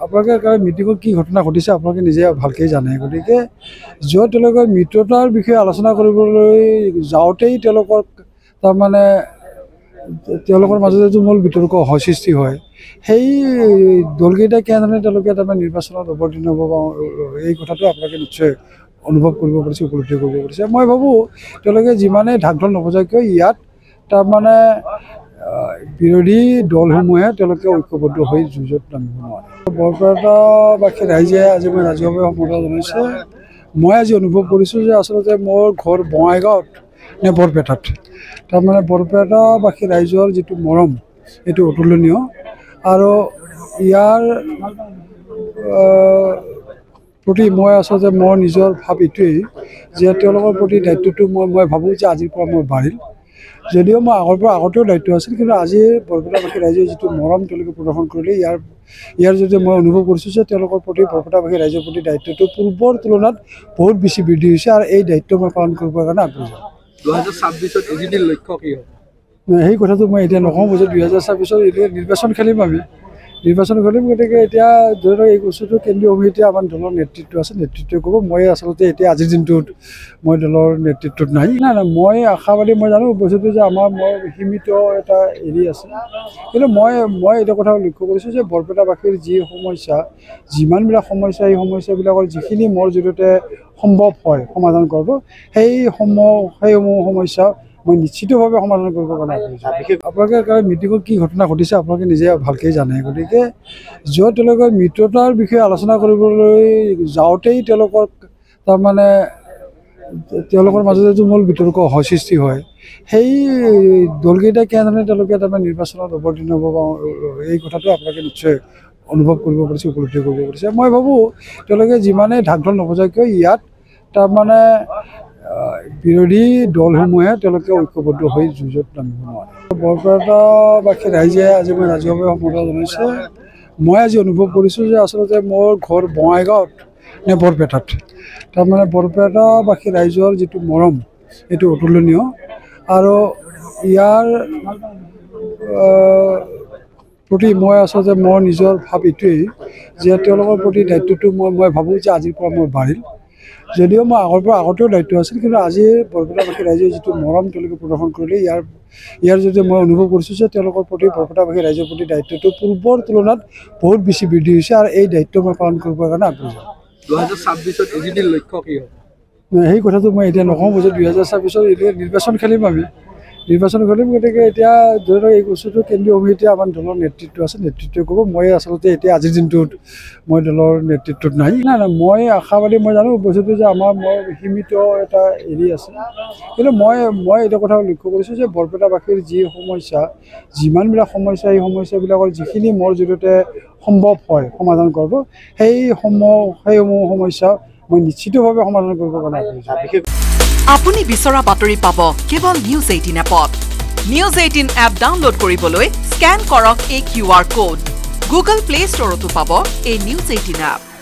আপোনালোকে মিটিঙত কি ঘটনা ঘটিছে আপোনালোকে নিজে ভালকৈ জানে গতিকে তেওঁলোকৰ মিত্ৰতাৰ বিষয়ে আলোচনা কৰিবলৈ যাওঁতেই তাৰমানে তেওঁলোকৰ মাজতে যে মূল বিতৰ্ক সৃষ্টি হয় সেই দলকেইটা কেনেধৰণে তাৰমানে নিৰ্বাচনত অৱতীৰ্ণ হ'ব এই কথাটো আপোনালোকে নিশ্চয় অনুভৱ কৰিব পাৰিছে উপলব্ধি কৰিব পাৰিছে মই ভাবোঁ তেওঁলোকে যিমানেই ঢাক ঢোল নবজায় কিয় ইয়াত তাৰমানে বিৰোধী দলসমূহে তেওঁলোকে ঐক্যবদ্ধ হৈ যুঁজত নামিব নোৱাৰে বৰপেটাবাসী ৰাইজে আজি মই ৰাজহুৱাভাৱে সম্বোধন জনাইছে মই আজি অনুভৱ কৰিছোঁ যে আচলতে মোৰ ঘৰ বঙাইগাঁৱত নে বৰপেটাত তাৰমানে বৰপেটাবাসী ৰাইজৰ যিটো মৰম এইটো অতুলনীয় আৰু ইয়াৰ প্ৰতি মই আচলতে মোৰ নিজৰ ভাৱ এইটোৱেই যে তেওঁলোকৰ প্ৰতি দায়িত্বটো মই ভাবোঁ যে আজিৰ পৰা মই বাঢ়িল যদিও মই আগতেও দায়িত্ব আছিল কিন্তু আজি বৰপেটাবাসী ৰাইজে যিটো মৰম তেওঁলোকে প্ৰদৰ্শন কৰিলে ইয়াৰ যদি মই অনুভৱ কৰিছোঁ যে তেওঁলোকৰ প্ৰতি বৰপেটাবাসী ৰাইজৰ প্ৰতি দায়িত্বটো পূৰ্বৰ তুলনাত বহুত বেছি বৃদ্ধি হৈছে আৰু এই দায়িত্ব মই পালন কৰিবৰ কাৰণে আগবাঢ়ি যাম 2026 এজিডিৰ লক্ষ্য কি হ'ব সেই কথাটো মই এতিয়া নকওঁ যে 2026 এতিয়া নিৰ্বাচন খেলিম আমি নিৰ্বাচন খেলিম গতিকে এতিয়া ধৰি লওক এই বস্তুটো কেন্দ্ৰীয় সমিতি আমাৰ দলৰ নেতৃত্ব আছে নেতৃত্বই ক'ব মই আচলতে এতিয়া আজিৰ দিনটোত মই দলৰ নেতৃত্বত নাই মই আশাবাদী মই জানো বস্তুটো যে মোৰ সীমিত এটা হেৰি আছে কিন্তু মই এটা কথা লক্ষ্য কৰিছোঁ যে বৰপেটাবাসীৰ যি সমস্যা যিমানবিলাক সমস্যা এই সমস্যাবিলাকৰ যিখিনি মোৰ জৰিয়তে সম্ভৱ হয় সমাধান কৰিব সেইসমূহ সমস্যা মই নিশ্চিতভাৱে সমাধান কৰিব কাৰণে বিশেষ আপোনালোকে মিটিঙত কি ঘটনা ঘটিছে আপোনালোকে নিজে ভালকৈ জানে গতিকে তেওঁলোকৰ মিত্ৰতাৰ বিষয়ে আলোচনা কৰিবলৈ যাওঁতেই তাৰমানে তেওঁলোকৰ মাজতে যে মূল বিতৰ্ক সৃষ্টি হয় সেই দলকেইটা কেনেধৰণে তাৰমানে নিৰ্বাচনত অৱতীৰ্ণ হ'ব এই কথাটো আপোনালোকে নিশ্চয় অনুভৱ কৰিব পাৰিছে উপলব্ধি কৰিব পাৰিছে মই ভাবোঁ তেওঁলোকে যিমানেই ঢাক ঢোল নবজায় কিয় ইয়াত তাৰমানে বিৰোধী দলসমূহে তেওঁলোকে ঐক্যবদ্ধ হৈ যুঁজত নামিব নোৱাৰে বৰপেটাবাসী ৰাইজে আজি মই ৰাজহুৱাভাৱে সম্বোধন জনাইছে মই আজি অনুভৱ কৰিছোঁ যে আচলতে মোৰ ঘৰ বঙাইগাঁৱত নে বৰপেটাত তাৰমানে বৰপেটাবাসী ৰাইজৰ যিটো মৰম এইটো অতুলনীয় আৰু ইয়াৰ প্ৰতি মই আচলতে মোৰ নিজৰ ভাৱ এইটোৱেই যে তেওঁলোকৰ প্ৰতি দায়িত্বটো মই ভাবোঁ যে আজিৰ পৰা মই বাঢ়িল যদিও মই আগতেও দায়িত্ব আছিল কিন্তু আজি বৰপেটাবাসী ৰাইজে যিটো মৰম তেওঁলোকে প্ৰদৰ্শন কৰিলে ইয়াৰ যদি মই অনুভৱ কৰিছোঁ যে তেওঁলোকৰ প্ৰতি বৰপেটাবাসী ৰাইজৰ প্ৰতি দায়িত্বটো পূৰ্বৰ তুলনাত বহুত বেছি বৃদ্ধি হৈছে আৰু এই দায়িত্ব মই পালন কৰিবৰ কাৰণে আগবাঢ়ি যাম 2026 এজিডিৰ লক্ষ্য কি হ'ব সেই কথাটো মই এতিয়া নকওঁ যে 2026 এতিয়া নিৰ্বাচন খেলিম আমি নিৰ্বাচন খেলিম গতিকে এতিয়া ধৰি লওক এই বস্তুটো কেন্দ্ৰীয় সমিতি আমাৰ দলৰ নেতৃত্ব আছে নেতৃত্বই ক'ব মই আচলতে এতিয়া আজিৰ দিনটোত মই দলৰ নেতৃত্বত নাই মই আশাবাদী মই জানো বস্তুটো যে মোৰ সীমিত এটা হেৰি আছে কিন্তু মই এটা কথা লক্ষ্য কৰিছোঁ যে বৰপেটাবাসীৰ যি সমস্যা যিমানবিলাক সমস্যা এই সমস্যাবিলাকৰ যিখিনি মোৰ জৰিয়তে সম্ভৱ হয় সমাধান কৰিব সেইসমূহ সমস্যা মই নিশ্চিতভাৱে সমাধান কৰিব কাৰণে আগবাঢ়ি যাম আপুনি বিচৰা বাতৰি পাব কেৱল নিউজ 18 এপত নিউজ 18 এপ ডাউনলোড কৰিবলৈ স্ক্যান কৰক এই QR কোড গুগল প্লে ষ্টৰতো পাব এই নিউজ 18 এপ